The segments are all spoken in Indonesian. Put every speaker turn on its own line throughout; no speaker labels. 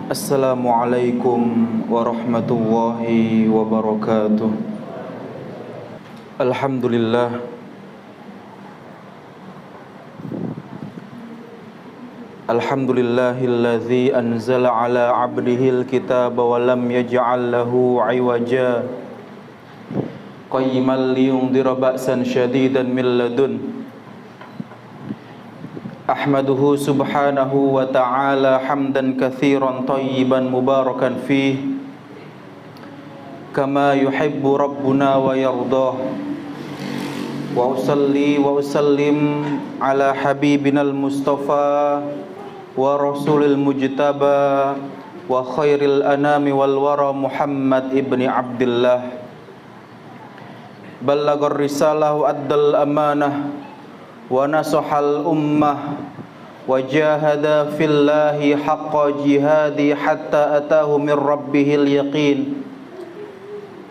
Assalamualaikum warahmatullahi wabarakatuh. Alhamdulillah. Alhamdulillahilladzi anzala ala abdihil kitaba wa lam yaj'al lahu 'iwaja qayyiman liyundhira ba'san syadidan min ladun. Ahmaduhu subhanahu wa ta'ala hamdan katsiran tayyiban mubarakan fih kama yuhibbu rabbuna wa yardah. Wa usalli wa usallim ala habibinal mustafa wa rasulil mujtaba wa khairil anami wal wara Muhammad ibni Abdillah. Ballagar risalah wa addal amanah wa nasahal ummah wa jahada fillahi haqqa jihadi hatta atahu min rabbihil yaqin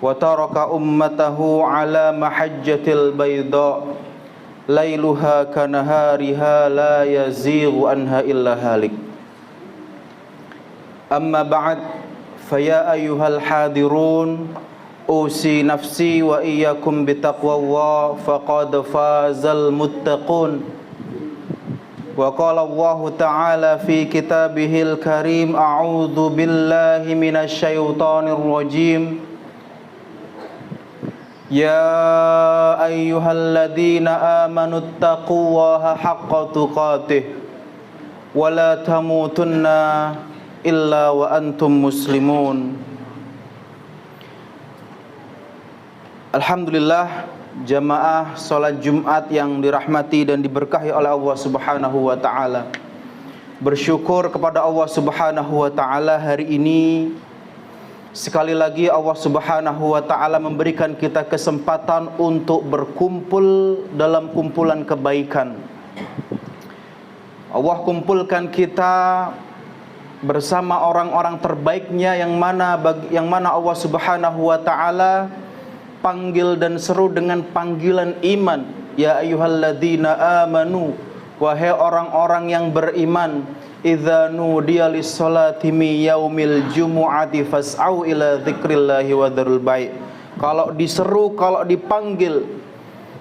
wa taraka ummatahu ala mahajjatil bayda lailuha kanahariha la yazighu anha illa halik. Amma ba'd, faya ayyuhal hadirun, usi nafsi wa iyyakum bitaqwallah faqad fazal muttaqun. Wa qala Allah ta'ala fi kitabihil karim, a'udzu billahi minasy syaithanir rajim. Ya ayyuhalladzina amanu taqullaha haqqa tuqatih wa la tamutunna illa wa antum muslimun. Alhamdulillah, jamaah salat Jumat yang dirahmati dan diberkahi oleh Allah Subhanahu wa taala. Bersyukur kepada Allah Subhanahu wa taala, hari ini sekali lagi Allah Subhanahu wa taala memberikan kita kesempatan untuk berkumpul dalam kumpulan kebaikan. Allah kumpulkan kita bersama orang-orang terbaiknya yang mana Allah Subhanahu wa taala panggil dan seru dengan panggilan iman. Ya ayyuhalladzina amanu, wahai orang-orang yang beriman, idza nudiya lis-salati mi yaumil jumu'ati fas'au ila dzikrillahi wa dzarul bai'. Kalau diseru, kalau dipanggil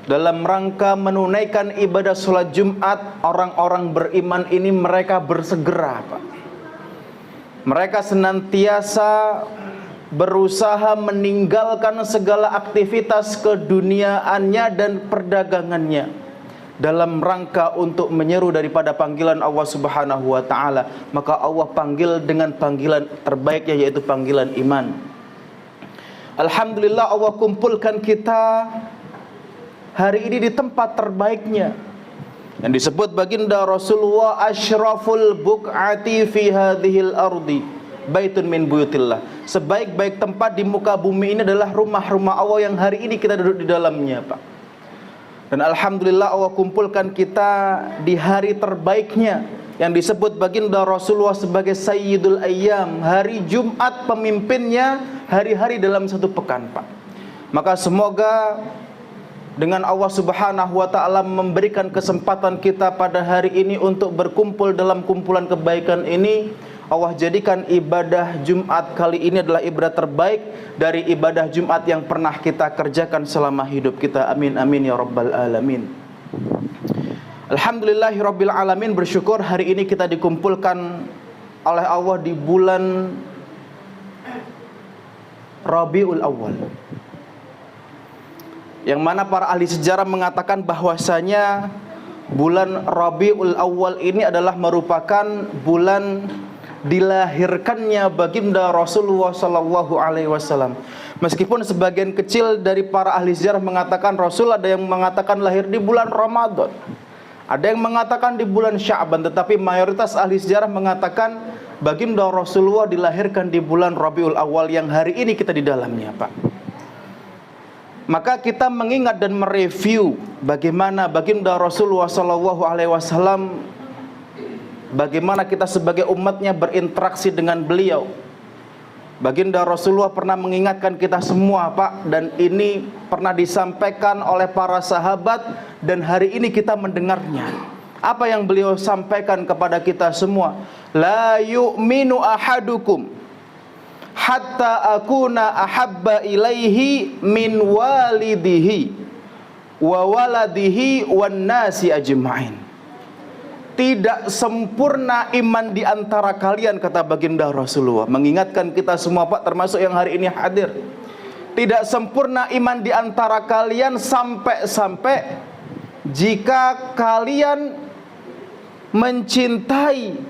dalam rangka menunaikan ibadah salat Jumat, orang-orang beriman ini mereka bersegera, Pak. Mereka senantiasa berusaha meninggalkan segala aktivitas keduniaannya dan perdagangannya dalam rangka untuk menyeru daripada panggilan Allah Subhanahu wa taala. Maka Allah panggil dengan panggilan terbaiknya, yaitu panggilan iman. Alhamdulillah, Allah kumpulkan kita hari ini di tempat terbaiknya yang disebut baginda Rasulullah, asyraful buq'ati fi hadhil ardi baitun min buyutillah. Sebaik-baik tempat di muka bumi ini adalah rumah-rumah Allah yang hari ini kita duduk di dalamnya, Pak. Dan alhamdulillah Allah kumpulkan kita di hari terbaiknya yang disebut baginda Rasulullah sebagai Sayyidul Ayyam. Hari Jumat pemimpinnya hari-hari dalam satu pekan, Pak. Maka semoga dengan Allah Subhanahu wa taala memberikan kesempatan kita pada hari ini untuk berkumpul dalam kumpulan kebaikan ini, Allah jadikan ibadah Jumat kali ini adalah ibadah terbaik dari ibadah Jumat yang pernah kita kerjakan selama hidup kita. Amin amin ya rabbal alamin. Alhamdulillahi rabbil alamin. Bersyukur hari ini kita dikumpulkan oleh Allah di bulan Rabiul Awal, yang mana para ahli sejarah mengatakan bahwasanya bulan Rabiul Awal ini adalah merupakan bulan dilahirkannya baginda Rasulullah sallallahu alaihi wasallam. Meskipun sebagian kecil dari para ahli sejarah mengatakan Rasul, ada yang mengatakan lahir di bulan Ramadan, ada yang mengatakan di bulan Sya'ban, tetapi mayoritas ahli sejarah mengatakan baginda Rasulullah dilahirkan di bulan Rabiul Awal yang hari ini kita di dalamnya, Pak. Maka kita mengingat dan mereview bagaimana baginda Rasulullah sallallahu alaihi wasallam, bagaimana kita sebagai umatnya berinteraksi dengan beliau. Baginda Rasulullah pernah mengingatkan kita semua, Pak, dan ini pernah disampaikan oleh para sahabat dan hari ini kita mendengarnya. Apa yang beliau sampaikan kepada kita semua? la yu'minu ahadukum hatta akuna ahabba ilaihi min walidihi wa waladihi wan nasi ajma'in. Tidak sempurna iman di antara kalian, kata baginda Rasulullah, mengingatkan kita semua Pak, termasuk yang hari ini hadir. Tidak sempurna iman di antara kalian sampai-sampai jika kalian mencintai,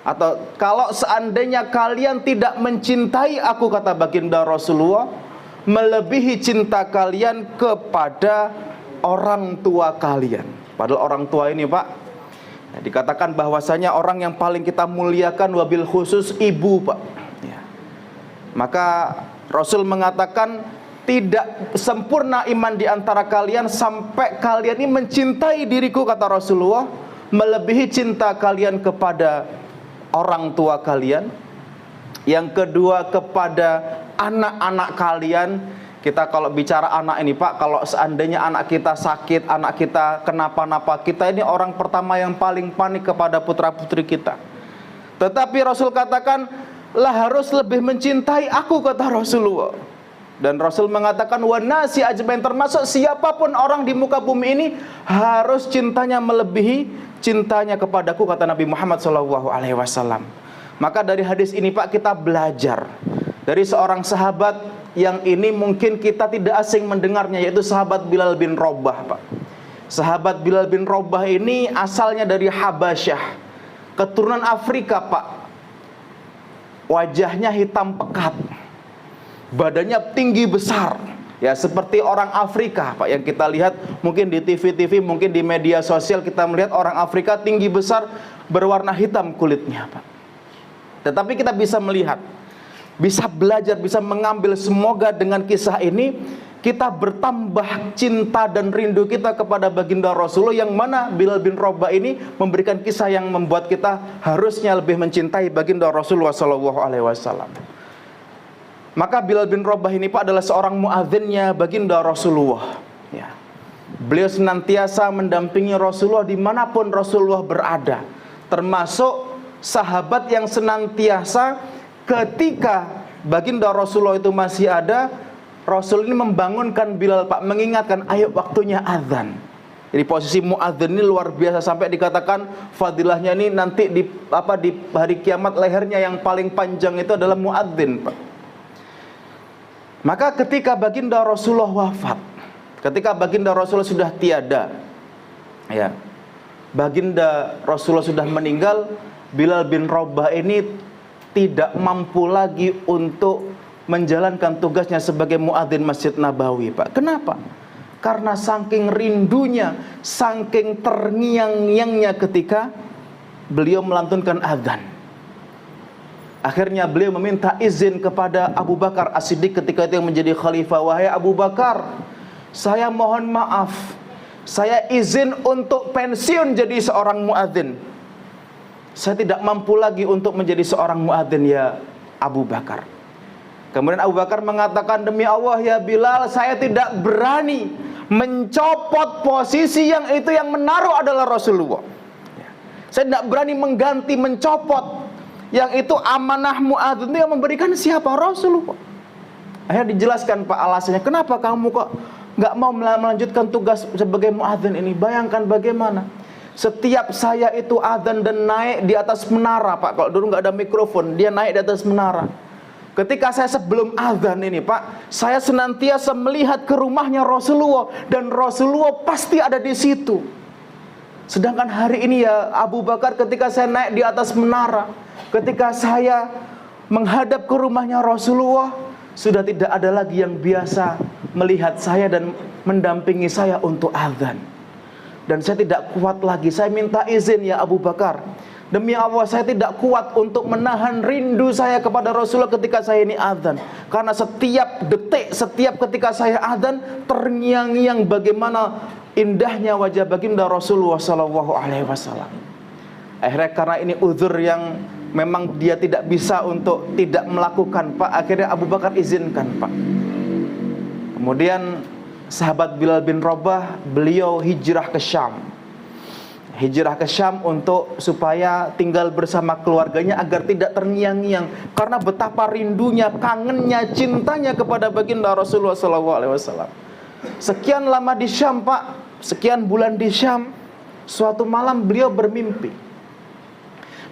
atau kalau seandainya kalian tidak mencintai aku, kata baginda Rasulullah, melebihi cinta kalian kepada orang tua kalian. Padahal orang tua ini Pak, dikatakan bahwasanya orang yang paling kita muliakan, wabil khusus ibu Pak. Ya. Maka Rasul mengatakan tidak sempurna iman di antara kalian sampai kalian ini mencintai diriku, kata Rasulullah, melebihi cinta kalian kepada orang tua kalian. Yang kedua, kepada anak-anak kalian. Kita kalau bicara anak ini Pak, kalau seandainya anak kita sakit, anak kita kenapa-napa, kita ini orang pertama yang paling panik kepada putra-putri kita. Tetapi Rasul katakan, lah harus lebih mencintai aku, kata Rasulullah. Dan Rasul mengatakan, wa nasi ajmain, termasuk siapapun orang di muka bumi ini harus cintanya melebihi cintanya kepadaku, kata Nabi Muhammad SAW. Maka dari hadis ini Pak, kita belajar dari seorang sahabat yang ini mungkin kita tidak asing mendengarnya, yaitu sahabat Bilal bin Rabah Pak. Sahabat Bilal bin Rabah ini asalnya dari Habasyah, keturunan Afrika Pak. Wajahnya hitam pekat, badannya tinggi besar, ya seperti orang Afrika Pak, yang kita lihat mungkin di TV-TV, mungkin di media sosial kita melihat orang Afrika tinggi besar, berwarna hitam kulitnya Pak. Tetapi kita bisa melihat, bisa belajar, bisa mengambil, semoga dengan kisah ini kita bertambah cinta dan rindu kita kepada baginda Rasulullah, yang mana Bilal bin Rabah ini memberikan kisah yang membuat kita harusnya lebih mencintai baginda Rasulullah SAW. Maka Bilal bin Rabah ini Pak adalah seorang muadzinnya baginda Rasulullah. Ya. Beliau senantiasa mendampingi Rasulullah dimanapun Rasulullah berada, termasuk sahabat yang senantiasa ketika baginda Rasulullah itu masih ada, Rasul ini membangunkan Bilal Pak, mengingatkan, ayo waktunya azan. Jadi posisi muadzin ini luar biasa, sampai dikatakan fadilahnya ini nanti di hari kiamat lehernya yang paling panjang itu adalah muadzin Pak. Maka ketika baginda Rasulullah wafat, ketika baginda Rasulullah sudah tiada, ya, baginda Rasulullah sudah meninggal, Bilal bin Rabah ini tidak mampu lagi untuk menjalankan tugasnya sebagai muadzin Masjid Nabawi Pak. Kenapa? Karena saking rindunya, saking terngiang-ngiangnya ketika beliau melantunkan azan. Akhirnya beliau meminta izin kepada Abu Bakar As-Siddiq ketika itu yang menjadi khalifah. Wahai Abu Bakar, saya mohon maaf, saya izin untuk pensiun jadi seorang muadzin. Saya tidak mampu lagi untuk menjadi seorang muadzin ya Abu Bakar. Kemudian Abu Bakar mengatakan, demi Allah ya Bilal, saya tidak berani mencopot posisi yang itu yang menaruh adalah Rasulullah. Saya tidak berani mengganti, mencopot. Yang itu amanah muadzin itu yang memberikan siapa? Rasulullah. Akhirnya dijelaskan Pak alasannya, kenapa kamu kok nggak mau melanjutkan tugas sebagai muadzin ini? Bayangkan bagaimana setiap saya itu adzan dan naik di atas menara Pak. Kalau dulu nggak ada mikrofon, dia naik di atas menara. Ketika saya sebelum adzan ini Pak, saya senantiasa melihat ke rumahnya Rasulullah, dan Rasulullah pasti ada di situ. Sedangkan hari ini ya Abu Bakar, ketika saya naik di atas menara, ketika saya menghadap ke rumahnya Rasulullah, sudah tidak ada lagi yang biasa melihat saya dan mendampingi saya untuk adzan. Dan saya tidak kuat lagi, saya minta izin ya Abu Bakar, demi Allah saya tidak kuat untuk menahan rindu saya kepada Rasulullah ketika saya ini adzan. Karena setiap detik, setiap ketika saya adzan, terngiang-ngiang bagaimana indahnya wajah baginda Rasulullah SAW. Akhirnya karena ini uzur yang memang dia tidak bisa untuk tidak melakukan Pak, akhirnya Abu Bakar izinkan Pak. Kemudian sahabat Bilal bin Rabah, beliau hijrah ke Syam. hijrah ke Syam untuk supaya tinggal bersama keluarganya agar tidak terngiang-ngiang karena betapa rindunya, kangennya, cintanya kepada baginda Rasulullah SAW. Sekian lama di Syam, Pak, sekian bulan di Syam. Suatu malam beliau bermimpi.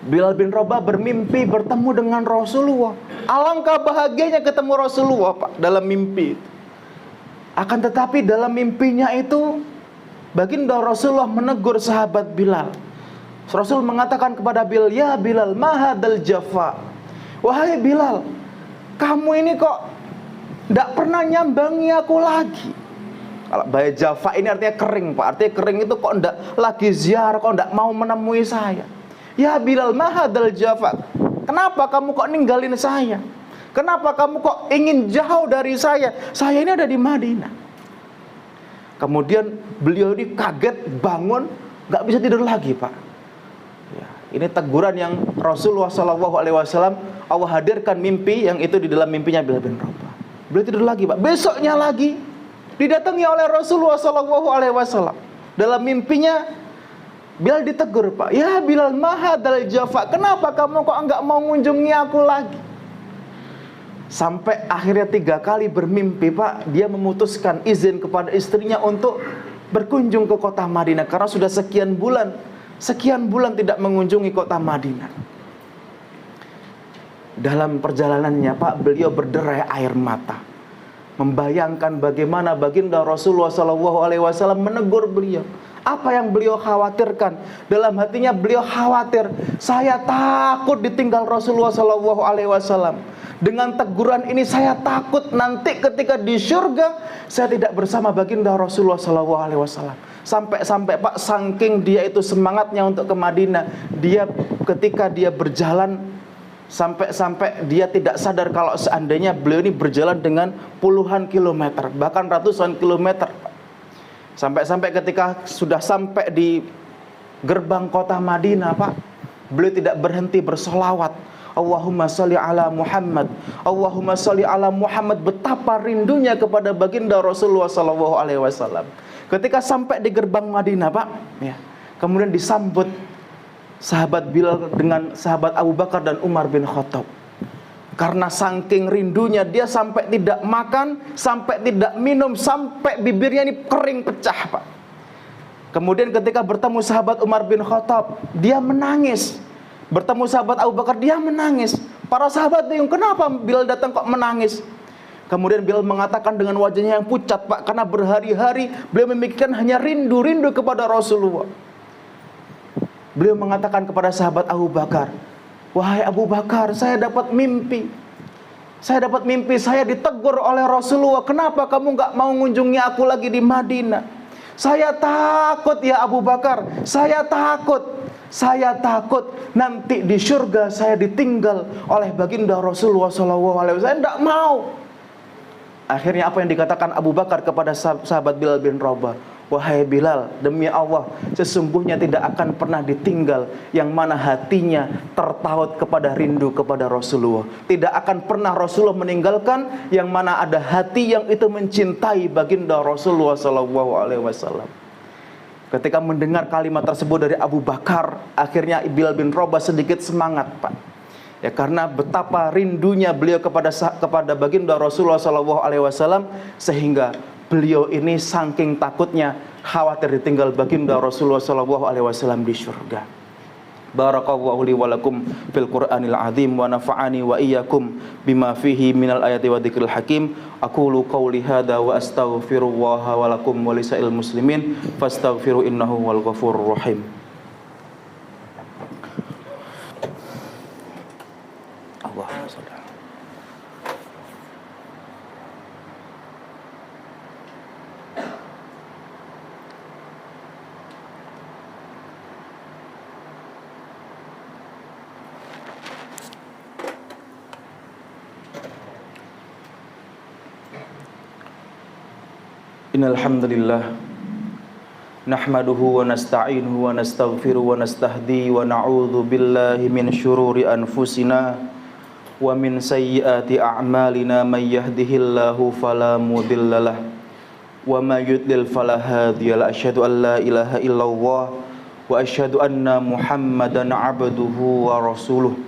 Bilal bin Rabah bermimpi bertemu dengan Rasulullah. Alangkah bahagianya ketemu Rasulullah, Pak, dalam mimpi. Akan tetapi dalam mimpinya itu baginda Rasulullah menegur sahabat Bilal. Rasul mengatakan kepada Bilal, "Ya Bilal, mahadal jafa." Wahai Bilal, kamu ini kok tidak pernah nyambangi aku lagi. Kalau bahasa Jafa ini artinya kering, Pak. Artinya kering itu kok tidak lagi ziarah, kok tidak mau menemui saya. Ya Bilal, mahadal jafa. Kenapa kamu kok ninggalin saya? Kenapa kamu kok ingin jauh dari saya? Saya ini ada di Madinah. Kemudian beliau ini kaget, bangun, nggak bisa tidur lagi, Pak. Ya, ini teguran yang Rasulullah SAW, Allah hadirkan mimpi yang itu di dalam mimpinya Bilal bin Rabah. Beliau tidur lagi, Pak. Besoknya lagi didatangi oleh Rasulullah SAW. Dalam mimpinya Bilal ditegur, Pak. Ya Bilal, mahadal jafa. Kenapa kamu kok nggak mau mengunjungi aku lagi? Sampai akhirnya 3 kali bermimpi, Pak, dia memutuskan izin kepada istrinya untuk berkunjung ke kota Madinah karena sudah sekian bulan tidak mengunjungi kota Madinah. Dalam perjalanannya, Pak, beliau berderai air mata, membayangkan bagaimana baginda Rasulullah SAW menegur beliau. Apa yang beliau khawatirkan? Dalam hatinya beliau khawatir, saya takut ditinggal Rasulullah SAW. Dengan teguran ini saya takut nanti ketika di surga saya tidak bersama baginda Rasulullah SAW. Sampai Pak, saking dia itu semangatnya untuk ke Madinah, ketika dia berjalan sampai dia tidak sadar kalau seandainya beliau ini berjalan dengan puluhan kilometer, bahkan ratusan kilometer, Pak. Sampai ketika sudah sampai di gerbang kota Madinah, Pak, beliau tidak berhenti bersolawat. Allahumma sholli ala Muhammad, Allahumma sholli ala Muhammad. Betapa rindunya kepada baginda Rasulullah SAW. Ketika sampai di gerbang Madinah, Pak, ya, kemudian disambut sahabat Bilal dengan sahabat Abu Bakar dan Umar bin Khattab. Karena saking rindunya dia sampai tidak makan, sampai tidak minum, sampai bibirnya ini kering pecah, Pak. Kemudian ketika bertemu sahabat Umar bin Khattab, dia menangis. Bertemu sahabat Abu Bakar, dia menangis. Para sahabat bingung, kenapa Bilal datang kok menangis? Kemudian Bilal mengatakan dengan wajahnya yang pucat, Pak, karena berhari-hari beliau memikirkan hanya rindu kepada Rasulullah. Beliau mengatakan kepada sahabat Abu Bakar, wahai Abu Bakar, saya dapat mimpi. Saya ditegur oleh Rasulullah, kenapa kamu gak mau mengunjungi aku lagi di Madinah? Saya takut ya Abu Bakar, saya takut nanti di surga saya ditinggal oleh baginda Rasulullah SAW. Saya tidak mau. Akhirnya apa yang dikatakan Abu Bakar kepada sahabat Bilal bin Rabah? Wahai Bilal, demi Allah, sesungguhnya tidak akan pernah ditinggal yang mana hatinya tertaut kepada rindu kepada Rasulullah. Tidak akan pernah Rasulullah meninggalkan yang mana ada hati yang itu mencintai baginda Rasulullah SAW. Ketika mendengar kalimat tersebut dari Abu Bakar, akhirnya Bilal bin Rabah sedikit semangat, Pak. Ya, karena betapa rindunya beliau kepada baginda Rasulullah SAW, sehingga beliau ini saking takutnya khawatir ditinggal baginda Rasulullah SAW di surga. Barakallahu li wa lakum fil Qur'anil azim wa nafa'ani wa iyyakum bima fihi minal ayati wa dzikril hakim. Aqulu qawli hadza wa astaghfirullaha wa lakum wa lisa'il muslimin fastaghfiru innahu wal ghafurur rahim. Allahumma shalli. Innal hamdalillah nahmaduhu wa nasta'inuhu wa nastaghfiruhu wa nastahdi wa na'udzu billahi min syururi anfusina wa min sayyiati a'malina may yahdihillahu fala mudhillalah wa may yudlil fala hadiyalah. Asyhadu an la ilaha illallah wa asyhadu anna Muhammadan abduhu wa rasuluh.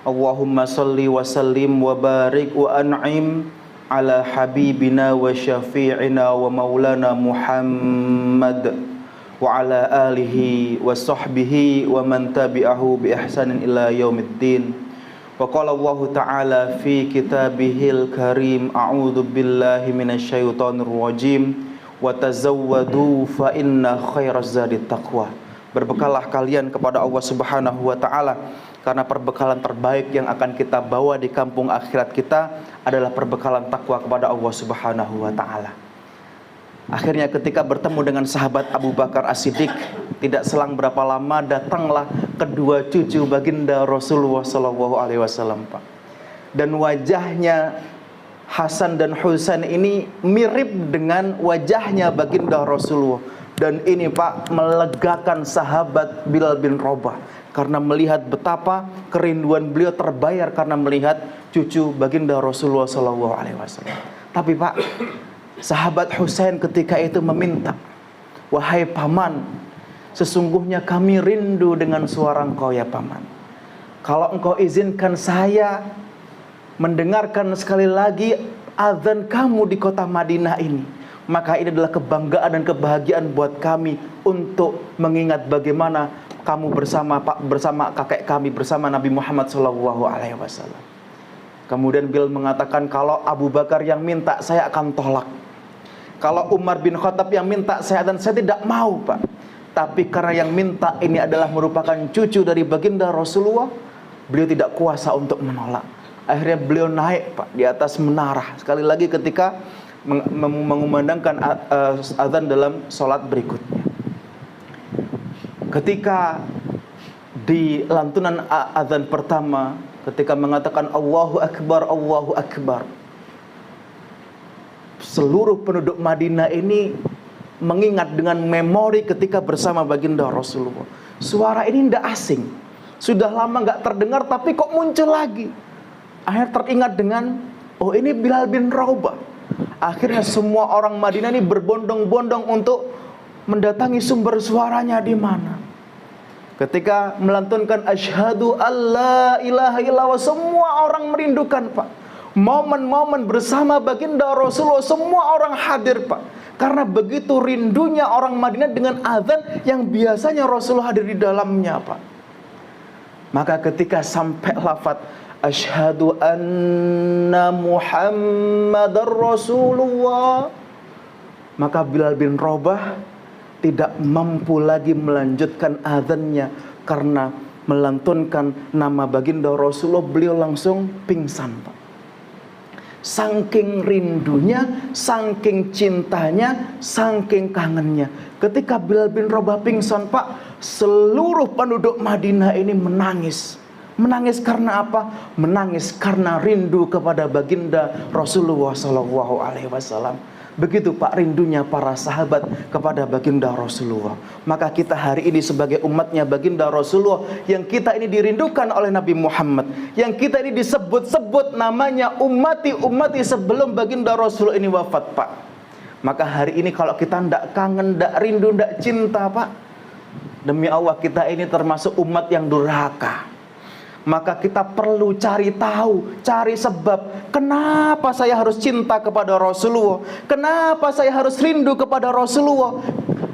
Allahumma salli wa sallim wa barik wa an'im ala habibina wa syafi'ina wa maulana Muhammad wa ala alihi wa sahbihi wa man tabi'ahu bi ihsanin ila yaumiddin. Wa qala Allah ta'ala fi kitabihil karim, a'udzu billahi minasyaitonir rajim, wa tazawwadu fa inna khairaz zadi taqwa. Berbekalah kalian kepada Allah Subhanahu wa taala, karena perbekalan terbaik yang akan kita bawa di kampung akhirat kita adalah perbekalan takwa kepada Allah Subhanahu wa taala. Akhirnya ketika bertemu dengan sahabat Abu Bakar As-Siddiq, tidak selang berapa lama datanglah kedua cucu baginda Rasulullah SAW, Pak. Dan wajahnya Hasan dan Husain ini mirip dengan wajahnya baginda Rasulullah. Dan ini, Pak, melegakan sahabat Bilal bin Rabah, karena melihat betapa kerinduan beliau terbayar karena melihat cucu baginda Rasulullah SAW. Tapi, Pak, sahabat Husain ketika itu meminta, wahai paman, sesungguhnya kami rindu dengan suara engkau ya paman. Kalau engkau izinkan saya mendengarkan sekali lagi azan kamu di kota Madinah ini, maka ini adalah kebanggaan dan kebahagiaan buat kami untuk mengingat bagaimana kamu bersama kakek kami, bersama Nabi Muhammad SAW. Kemudian Bilal mengatakan, kalau Abu Bakar yang minta saya akan tolak. Kalau Umar bin Khattab yang minta saya tidak mau, Pak. Tapi karena yang minta ini adalah merupakan cucu dari baginda Rasulullah, beliau tidak kuasa untuk menolak. Akhirnya beliau naik, Pak, di atas menara. Sekali lagi ketika mengumandangkan azan dalam sholat berikutnya. Ketika di lantunan azan pertama, ketika mengatakan Allahu Akbar, Allahu Akbar, seluruh penduduk Madinah ini mengingat dengan memori ketika bersama baginda Rasulullah. Suara ini tidak asing, sudah lama nggak terdengar, tapi kok muncul lagi. Akhirnya teringat dengan, oh ini Bilal bin Rabah. Akhirnya semua orang Madinah ini berbondong-bondong untuk mendatangi sumber suaranya di mana. Ketika melantunkan asyhadu alla ilaha illallah, semua orang merindukan, Pak. Momen-momen bersama baginda Rasulullah, semua orang hadir, Pak. Karena begitu rindunya orang Madinah dengan azan yang biasanya Rasulullah hadir di dalamnya, Pak. Maka ketika sampai lafaz asyhadu anna Muhammadar Rasulullah, maka Bilal bin Rabah tidak mampu lagi melanjutkan azannya karena melantunkan nama baginda Rasulullah, beliau langsung pingsan, Pak. Saking rindunya, saking cintanya, saking kangennya. Ketika Bilal bin Rabah pingsan, Pak, seluruh penduduk Madinah ini menangis. Menangis karena apa? Menangis karena rindu kepada baginda Rasulullah SAW. Begitu, Pak, rindunya para sahabat kepada baginda Rasulullah. Maka kita hari ini sebagai umatnya baginda Rasulullah, yang kita ini dirindukan oleh Nabi Muhammad, yang kita ini disebut-sebut namanya ummati sebelum baginda Rasulullah ini wafat, Pak. Maka hari ini kalau kita tidak kangen, tidak rindu, tidak cinta, Pak, demi Allah kita ini termasuk umat yang durhaka. Maka kita perlu cari tahu, cari sebab, kenapa saya harus cinta kepada Rasulullah, kenapa saya harus rindu kepada Rasulullah,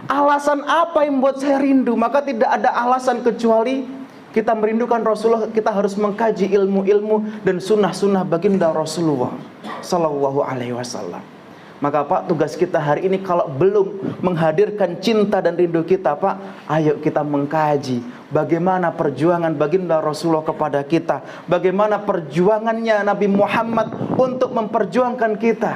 alasan apa yang membuat saya rindu. Maka tidak ada alasan kecuali kita merindukan Rasulullah. Kita harus mengkaji ilmu-ilmu dan sunnah-sunnah baginda Rasulullah Sallallahu Alaihi Wasallam. Maka, Pak, tugas kita hari ini kalau belum menghadirkan cinta dan rindu kita, Pak, ayo kita mengkaji bagaimana perjuangan baginda Rasulullah kepada kita, bagaimana perjuangannya Nabi Muhammad untuk memperjuangkan kita.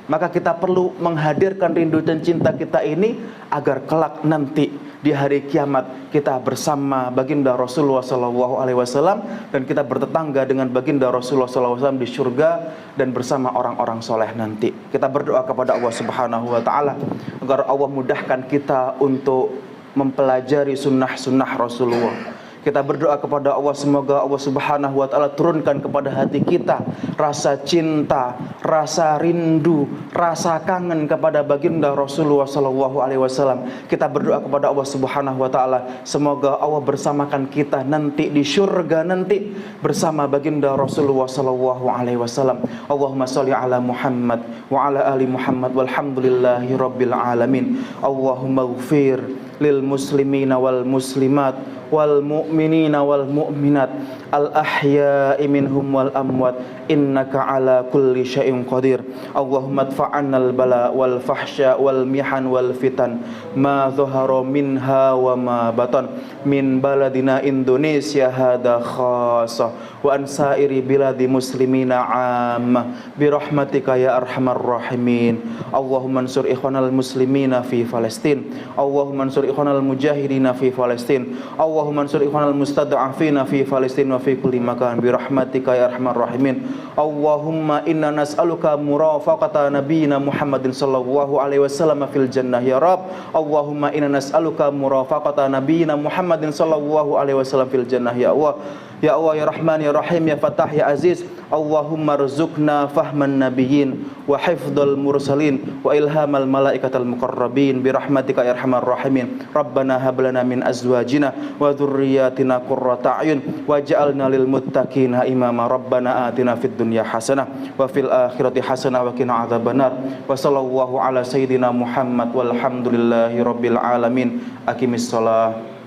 Maka kita perlu menghadirkan rindu dan cinta kita ini agar kelak nanti di hari kiamat kita bersama baginda Rasulullah SAW dan kita bertetangga dengan baginda Rasulullah SAW di surga dan bersama orang-orang soleh nanti. Kita berdoa kepada Allah Subhanahu Wa Taala agar Allah mudahkan kita untuk mempelajari sunnah-sunnah Rasulullah. Kita berdoa kepada Allah, semoga Allah Subhanahu wa taala turunkan kepada hati kita rasa cinta, rasa rindu, rasa kangen kepada baginda Rasulullah sallallahu alaihi wasallam. Kita berdoa kepada Allah Subhanahu wa taala, semoga Allah bersamakan kita nanti di surga nanti bersama baginda Rasulullah sallallahu alaihi wasallam. Allahumma shalli ala Muhammad wa ala ali Muhammad walhamdulillahi rabbil alamin. Allahumma ighfir lil muslimina wal muslimat wal mu'minina wal mu'minat al ahya'i minhum wal amwat innaka ala kulli syai'in qadir. Allahumma adfa'anna al bala wal fahsya wal mihan wal fitan ma dhahara minha wa ma batan min baladina Indonesia hada khassa wa an sa'iri biladi muslimina 'amma bi rahmatika ya arhamar rahimin. Allahumma ansur ikhwanal muslimina fi Palestin, Allahumma ansur ikhwanal mujahidina fi Palestin, Allahumma ansur ikhwanal mustad'afina fi Palestin wa fi kulli makan bi rahmatika ya arhamar rahimin. Allahumma inna nas'aluka murafaqata nabiyyina Muhammadin sallallahu alaihi wasallam fil jannah ya Rabb. Allahumma inna nas'aluka murafaqata nabiyyina Muhammadin sallallahu alaihi wasallam fil jannah ya Allah. Ya Allah ya Rahman ya Rahim ya Fattah ya Aziz. Allahumma rzuqna fahman nabiyyin wa hifdzal mursalin wa ilhamal malaikatal muqarrabin bi rahmatika ya arhamar rahimin. Rabbana hab lana min azwajina wa dzurriyyatina qurrata a'yun waj'alna lil muttaqina imama. Rabbana atina fid dunya hasanah wa fil akhirati hasanah wa qina adzabannar. Wa sallallahu ala sayyidina Muhammad walhamdulillahi rabbil alamin. Aqimis shalah.